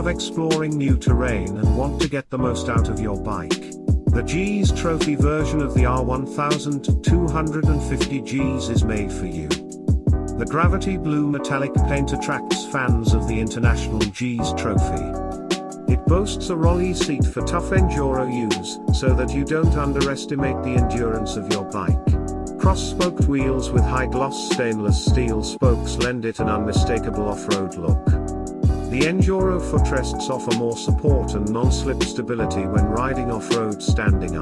love exploring new terrain and want to get the most out of your bike, the Gs Trophy version of the R1250 Gs is made for you. The gravity blue metallic paint attracts fans of the International Gs Trophy. It boasts a rolly seat for tough enduro use, so that you don't underestimate the endurance of your bike. Cross-spoked wheels with high-gloss stainless steel spokes lend it an unmistakable off-road look. The enduro footrests offer more support and non-slip stability when riding off-road standing up.